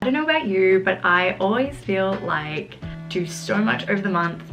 don't know about you, but I always feel like do so much over the month.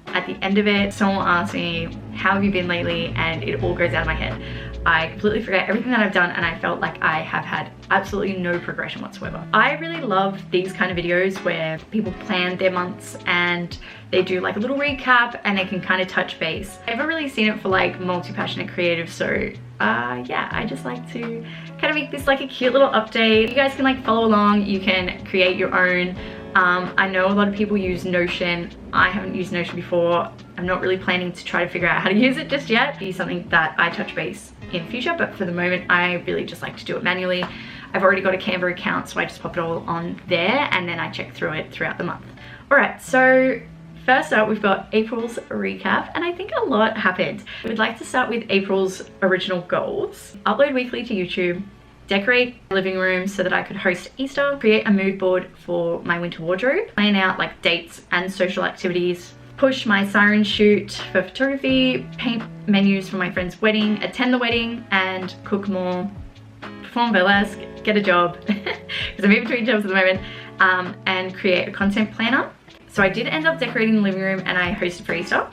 At the end of it, someone will ask me, how have you been lately? And it all goes out of my head. I completely forget everything that I've done, and I felt like I have had absolutely no progression whatsoever. I really love these kind of videos where people plan their months and they do like a little recap and they can kind of touch base. I've never really seen it for like multi-passionate creatives, so yeah, I just like to kind of make this like a cute little update. You guys can like follow along, you can create your own. I know a lot of people use Notion. I haven't used Notion before. I'm not really planning to try to figure out how to use it just yet. It'll be something that I touch base in future, but for the moment I really just like to do it manually. I've already got a Canva account, so I just pop it all on there and then I check through it throughout the month. Alright, so first up we've got April's recap, and I think a lot happened. We'd like to start with April's original goals. Upload weekly to YouTube, decorate my living room so that I could host Easter, create a mood board for my winter wardrobe, plan out like dates and social activities, push my siren shoot for photography, paint menus for my friend's wedding, attend the wedding and cook more, perform burlesque, get a job because I'm in between jobs at the moment, and create a content planner. So I did end up decorating the living room and I hosted for Easter.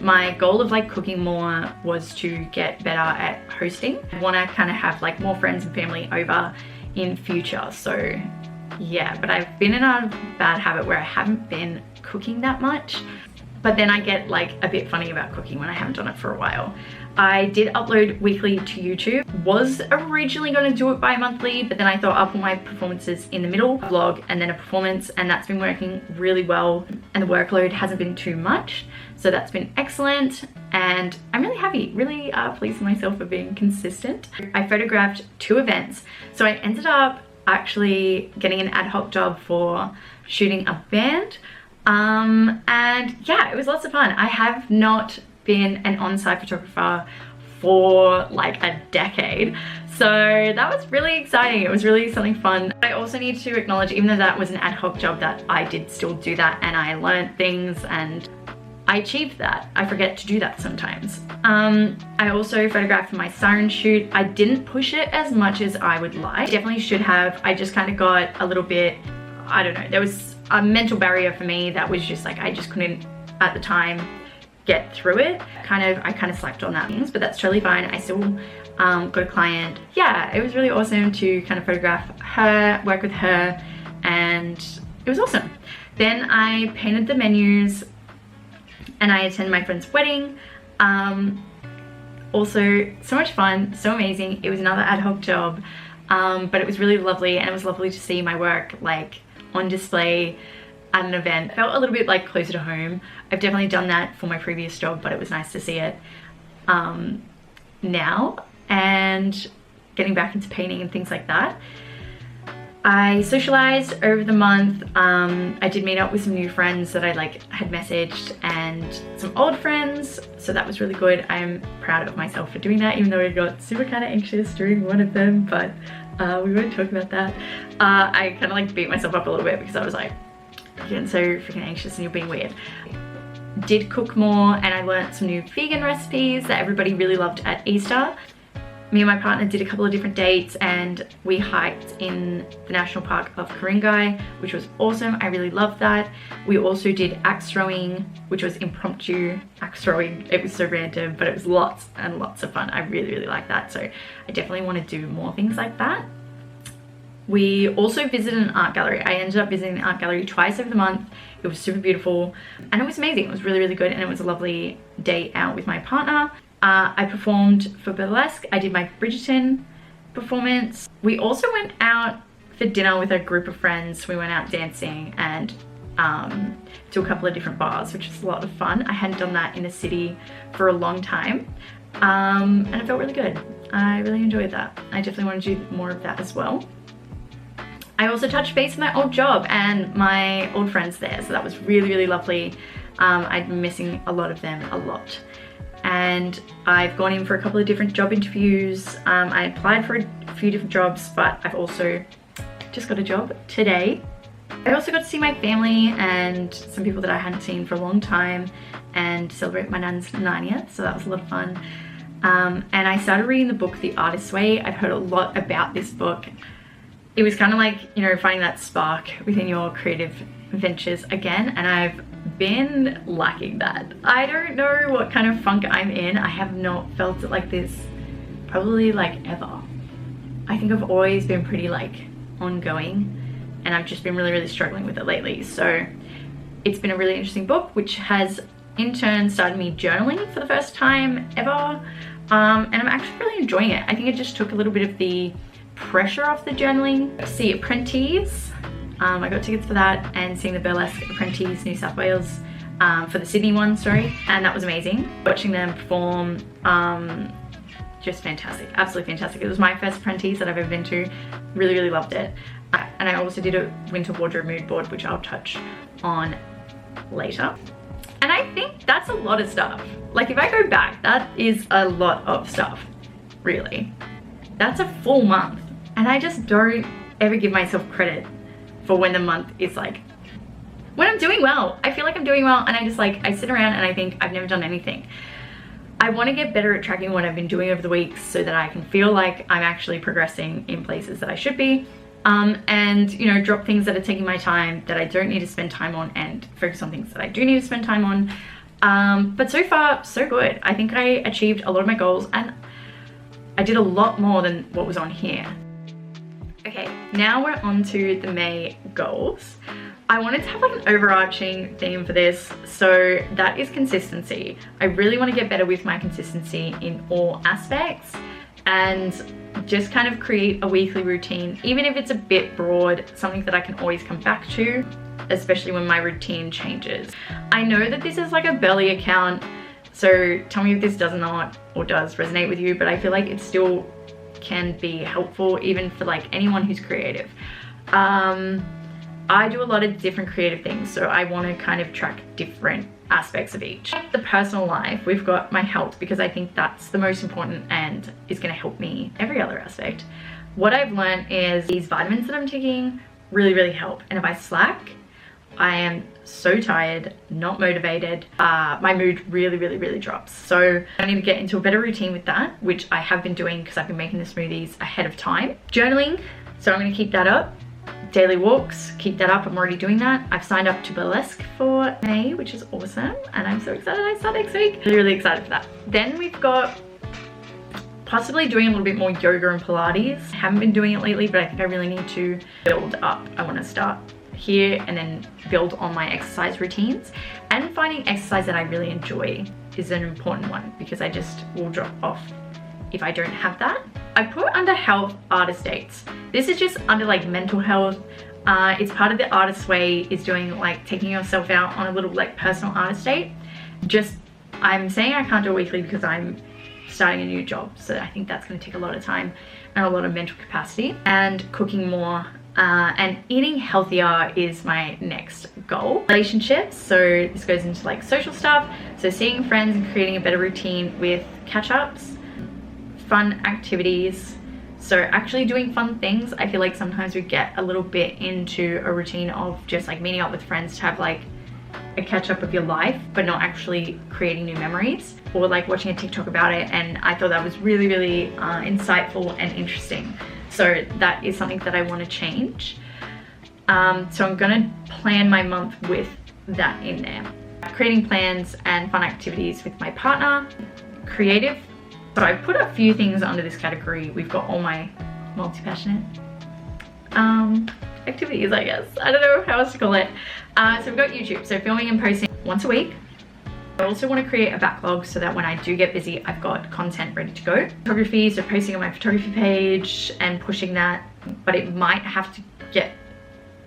My goal of like cooking more was to get better at hosting. I want to kind of have like more friends and family over in future. So yeah, but I've been in a bad habit where I haven't been cooking that much. But then I get like a bit funny about cooking when I haven't done it for a while. I did upload weekly to YouTube. Was originally going to do it bi-monthly, but then I thought I'll put my performances in the middle, a vlog and then a performance, and that's been working really well and the workload hasn't been too much. So that's been excellent and I'm really happy, really pleased with myself for being consistent. I photographed 2 events. So I ended up actually getting an ad hoc job for shooting a band. And yeah, it was lots of fun. I have not been an on-site photographer for like a decade, so that was really exciting. It was really something fun. I also need to acknowledge, even though that was an ad hoc job, that I did still do that and I learned things and I achieved that. I forget to do that sometimes. I also photographed for my siren shoot. I didn't push it as much as I would like. Definitely should have. I just kind of got a little bit, I don't know, there was a mental barrier for me that was just like I just couldn't at the time get through it. I kind of slacked on that things, but that's totally fine. I still got a client. Yeah, it was really awesome to kind of photograph her, work with her, and it was awesome. Then I painted the menus and I attended my friend's wedding. Also so much fun, so amazing. It was another ad hoc job, but it was really lovely, and it was lovely to see my work like on display at an event. It felt a little bit like closer to home. I've definitely done that for my previous job, but it was nice to see it now, and getting back into painting and things like that. I socialized over the month. I did meet up with some new friends that I like had messaged and some old friends, so that was really good. I'm proud of myself for doing that, even though I got super kind of anxious during one of them, but we won't talk about that. I kind of like beat myself up a little bit because I was like, you're getting so freaking anxious and you're being weird. Did cook more, and I learned some new vegan recipes that everybody really loved at Easter. Me and my partner did a couple of different dates and we hiked in the National Park of Ku-ring-gai, which was awesome. I really loved that. We also did axe throwing, which was impromptu axe throwing. It was so random, but it was lots and lots of fun. I really, really liked that. So I definitely want to do more things like that. We also visited an art gallery. I ended up visiting the art gallery twice over the month. It was super beautiful and it was amazing. It was really, really good, and it was a lovely day out with my partner. I performed for Burlesque. I did my Bridgerton performance. We also went out for dinner with a group of friends. We went out dancing and to a couple of different bars, which was a lot of fun. I hadn't done that in a city for a long time, and it felt really good. I really enjoyed that. I definitely want to do more of that as well. I also touched base with my old job and my old friends there, so that was really, really lovely. I'd been missing a lot of them a lot. And I've gone in for a couple of different job interviews. I applied for a few different jobs, but I've also just got a job today. I also got to see my family and some people that I hadn't seen for a long time and celebrate my nan's 90th, so that was a lot of fun. And I started reading the book The Artist's Way. I've heard a lot about this book it was kind of like, you know, finding that spark within your creative ventures again, and I've been lacking that. I don't know what kind of funk I'm in. I have not felt it like this probably like ever. I think I've always been pretty like ongoing, and I've just been really struggling with it lately. So it's been a really interesting book, which has in turn started me journaling for the first time ever, and I'm actually really enjoying it. I think it just took a little bit of the pressure off the journaling. See Apprentice, I got tickets for that, and seeing the Burlesque Apprentice New South Wales for the Sydney one, sorry, and that was amazing. Watching them perform, just fantastic, absolutely fantastic. It was my first Apprentice that I've ever been to. Really loved it. And I also did a winter wardrobe mood board, which I'll touch on later. And I think that's a lot of stuff. Like if I go back, that is a lot of stuff, really. That's a full month. And I just don't ever give myself credit for when the month is like, when I'm doing well. I feel like I'm doing well, and I just like, I sit around and I think I've never done anything. I want to get better at tracking what I've been doing over the weeks so that I can feel like I'm actually progressing in places that I should be. And you know, drop things that are taking my time that I don't need to spend time on, and focus on things that I do need to spend time on. But so far, so good. I think I achieved a lot of my goals, and I did a lot more than what was on here. Okay, now we're on to the May goals. I wanted to have like an overarching theme for this, so that is consistency. I really want to get better with my consistency in all aspects, and just kind of create a weekly routine, even if it's a bit broad, something that I can always come back to, especially when my routine changes. I know that this is like a belly account, so tell me if this does not or does resonate with you, but I feel like it still can be helpful even for like anyone who's creative. I do a lot of different creative things, so I want to kind of track different aspects of each. The personal life, we've got my health, because I think that's the most important and is going to help me every other aspect. What I've learned is these vitamins that I'm taking really help, and if I slack, I am so tired, not motivated, my mood really drops. So I need to get into a better routine with that, which I have been doing because I've been making the smoothies ahead of time. Journaling, so I'm going to keep that up. Daily walks, keep that up. I'm already doing that. I've signed up to Burlesque for May, which is awesome, and I'm so excited. I start next week. Really excited for that. Then we've got possibly doing a little bit more yoga and Pilates. I haven't been doing it lately, but I think I really need to build up. I want to start here and then build on my exercise routines, and finding exercise that I really enjoy is an important one, because I just will drop off if I don't have that. I put under health artist dates. This is just under like mental health. It's part of the artist way, is doing like taking yourself out on a little like personal artist date. I'm saying I can't do it weekly because I'm starting a new job, so I think that's going to take a lot of time and a lot of mental capacity. And cooking more and eating healthier is my next goal. Relationships, so this goes into like social stuff, so seeing friends and creating a better routine with catch-ups. Fun activities, so actually doing fun things. I feel like sometimes we get a little bit into a routine of just like meeting up with friends to have like a catch up of your life, but not actually creating new memories, or like watching a TikTok about it, and I thought that was really insightful and interesting. So that is something that I want to change. So I'm gonna plan my month with that in there. Creating plans and fun activities with my partner. Creative. So I've put a few things under this category. We've got all my multi-passionate activities, I guess. I don't know how else to call it. So we've got YouTube, so filming and posting once a week. I also want to create a backlog so that when I do get busy, I've got content ready to go. Photography, so posting on my photography page and pushing that, but it might have to get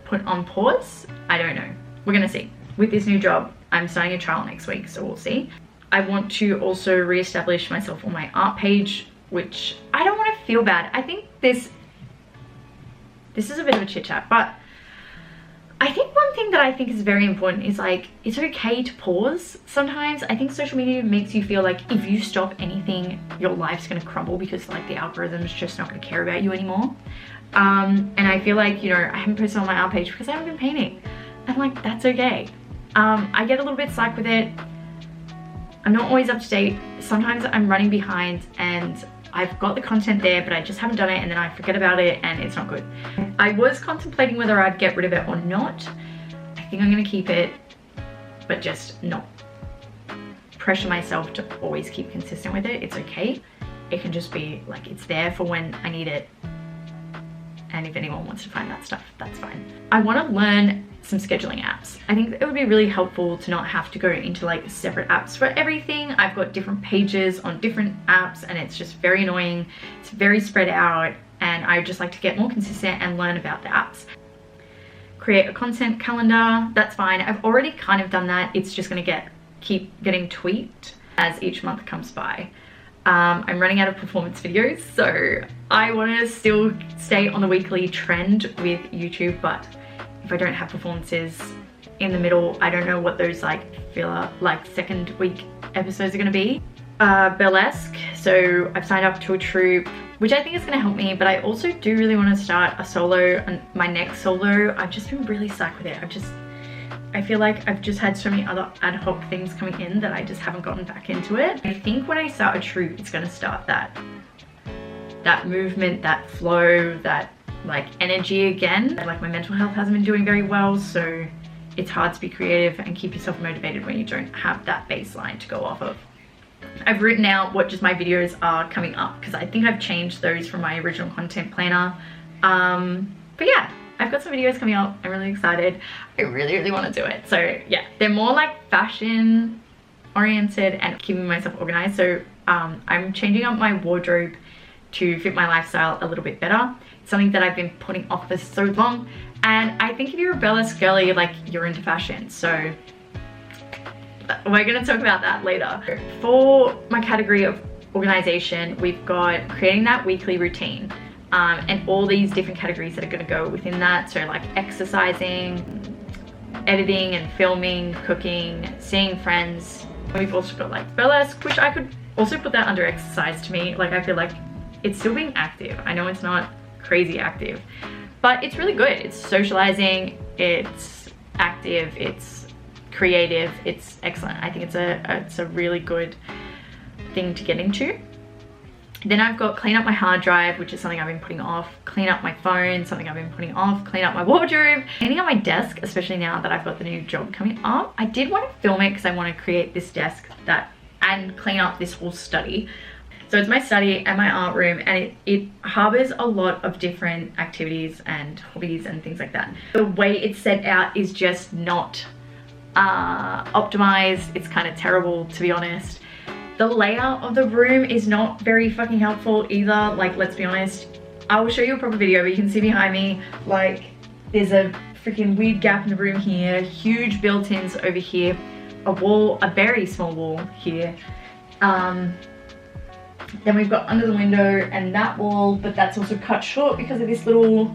put on pause. I don't know. We're gonna see. With this new job, I'm starting a trial next week, so we'll see. I want to also re-establish myself on my art page, which I don't want to feel bad. I think this is a bit of a chit chat, but I think one thing that I think is very important is like, it's okay to pause sometimes. I think social media makes you feel like if you stop anything, your life's gonna crumble, because like the algorithm's just not gonna care about you anymore. And I feel like, you know, I haven't posted on my art page because I haven't been painting. And like, that's okay. I get a little bit slack with it. I'm not always up to date. Sometimes I'm running behind, and I've got the content there, but I just haven't done it, and then I forget about it and it's not good. I was contemplating whether I'd get rid of it or not. I think I'm gonna keep it, but just not pressure myself to always keep consistent with it. It's okay. It can just be like, it's there for when I need it. And if anyone wants to find that stuff, that's fine. I want to learn some scheduling apps. I think it would be really helpful to not have to go into like separate apps for everything. I've got different pages on different apps and it's just very annoying. It's very spread out, and I just like to get more consistent and learn about the apps. Create a content calendar, that's fine. I've already kind of done that. It's just going to keep getting tweaked as each month comes by. I'm running out of performance videos, so I want to still stay on the weekly trend with YouTube, but if I don't have performances in the middle, I don't know what those like filler, like second week episodes are going to be. Burlesque, so I've signed up to a troupe, which I think is going to help me, but I also do really want to start a solo, and my next solo, I've just been really stuck with it. I feel like I've just had so many other ad hoc things coming in that I just haven't gotten back into it. I think when I start a troupe, it's going to start that movement, that flow, that like energy again. Like my mental health hasn't been doing very well, so it's hard to be creative and keep yourself motivated when you don't have that baseline to go off of. I've written out what just my videos are coming up, because I think I've changed those from my original content planner. But yeah, I've got some videos coming up. I'm really excited. I really want to do it. So yeah, they're more like fashion oriented and keeping myself organized. So I'm changing up my wardrobe to fit my lifestyle a little bit better. It's something that I've been putting off for so long. And I think if you're a burlesque girly, like, you're into fashion. So we're gonna talk about that later. For my category of organization, we've got creating that weekly routine. And all these different categories that are going to go within that. So like exercising, editing and filming, cooking, seeing friends. We've also got like burlesque, which I could also put that under exercise to me. Like, I feel like it's still being active. I know it's not crazy active, but it's really good. It's socializing, it's active, it's creative, it's excellent. I think it's a really good thing to get into. Then I've got clean up my hard drive, which is something I've been putting off. Clean up my phone, something I've been putting off. Clean up my wardrobe. Cleaning up my desk, especially now that I've got the new job coming up. I did want to film it because I want to create this desk and clean up this whole study. So it's my study and my art room, and it harbors a lot of different activities and hobbies and things like that. The way it's set out is just not optimized. It's kind of terrible, to be honest. The layout of the room is not very fucking helpful either. Like, let's be honest. I will show you a proper video, but you can see behind me, like, there's a freaking weird gap in the room here, huge built-ins over here, a wall, a very small wall here. Then we've got under the window and that wall, but that's also cut short because of this little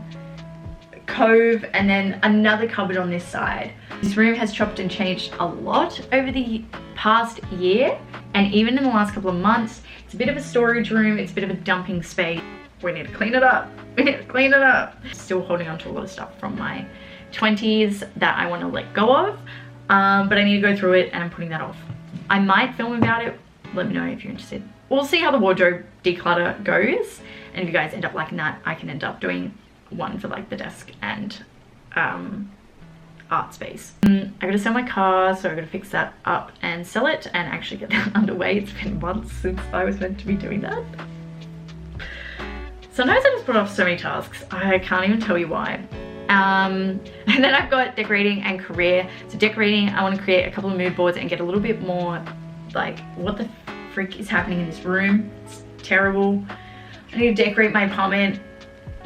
cove, and then another cupboard on this side. This room has chopped and changed a lot over the past year, and even in the last couple of months. It's a bit of a storage room, it's a bit of a dumping space. We need to clean it up. We need to clean it up. Still holding on to a lot of stuff from my 20s that I want to let go of, but I need to go through it, and I'm putting that off. I might film about it. Let me know if you're interested. We'll see how the wardrobe declutter goes, and if you guys end up liking that, I can end up doing one for like the desk and art space. I gotta sell my car, so I gotta fix that up and sell it and actually get that underway. It's been months since I was meant to be doing that. Sometimes I just put off so many tasks, I can't even tell you why. And then I've got decorating and career. So decorating, I want to create a couple of mood boards and get a little bit more like, what the freak is happening in this room? It's terrible. I need to decorate my apartment,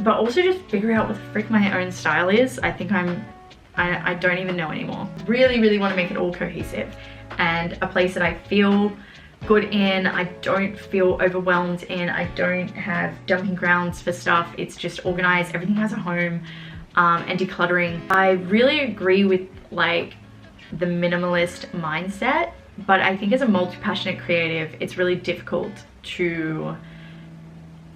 but also just figure out what the frick my own style is. I think I don't even know anymore. Really want to make it all cohesive and a place that I feel good in. I don't feel overwhelmed in. I don't have dumping grounds for stuff. It's just organized. Everything has a home, and decluttering. I really agree with like the minimalist mindset, but I think as a multi-passionate creative, it's really difficult to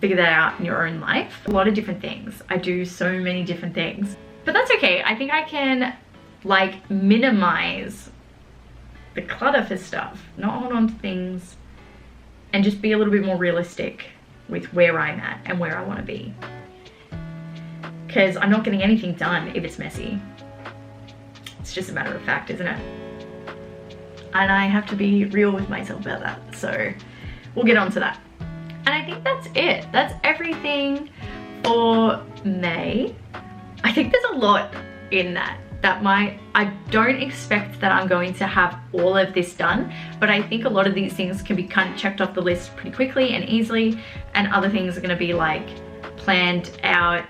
figure that out in your own life. A lot of different things. I do so many different things, but that's okay. I think I can like minimize the clutter for stuff, not hold on to things, and just be a little bit more realistic with where I'm at and where I want to be. Because I'm not getting anything done if it's messy. It's just a matter of fact, isn't it? And I have to be real with myself about that. So we'll get on to that. And I think that's it. That's everything for May. I think there's a lot in that. I don't expect that I'm going to have all of this done, but I think a lot of these things can be kind of checked off the list pretty quickly and easily, and other things are going to be like planned out.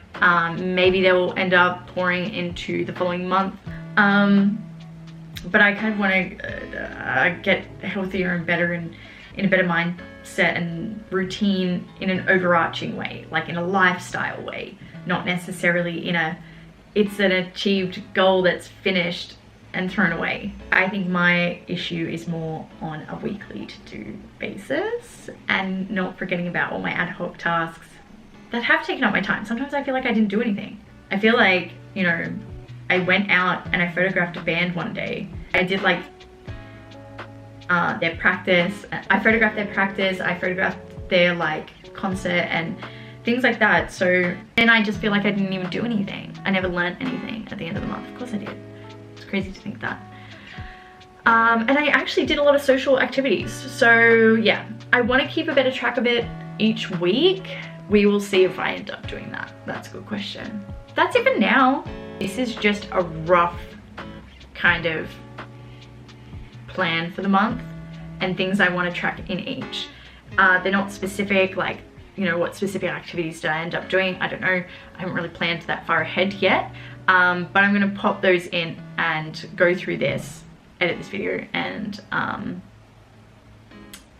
Maybe they will end up pouring into the following month. But I kind of want to get healthier and better and in a better mindset and routine in an overarching way, like in a lifestyle way, not necessarily in a it's an achieved goal that's finished and thrown away. I think my issue is more on a weekly to-do basis and not forgetting about all my ad hoc tasks that have taken up my time. Sometimes I feel like I didn't do anything. I feel like, you know, I went out and I photographed a band one day. I did like their practice. I photographed their practice. I photographed their like concert and things like that. So then I just feel like I didn't even do anything. I never learned anything at the end of the month. Of course I did. It's crazy to think that. And I actually did a lot of social activities. So yeah, I want to keep a better track of it each week. We will see if I end up doing that. That's a good question. That's it for now. This is just a rough kind of plan for the month and things I want to track in each. They're not specific, like, you know, what specific activities did I end up doing? I don't know. I haven't really planned that far ahead yet. But I'm going to pop those in and go through this, edit this video, and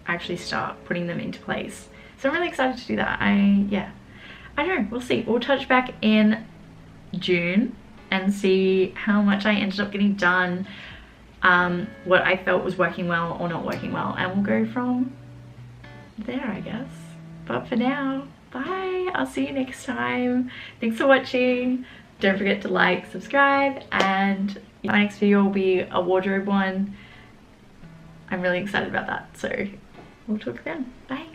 actually start putting them into place. So I'm really excited to do that. Yeah, I don't know. We'll see. We'll touch back in June and see how much I ended up getting done, what I felt was working well or not working well, and we'll go from there, I guess. But for now, bye. I'll see you next time. Thanks for watching. Don't forget to like, subscribe, and my next video will be a wardrobe one. I'm really excited about that. So we'll talk then. Bye.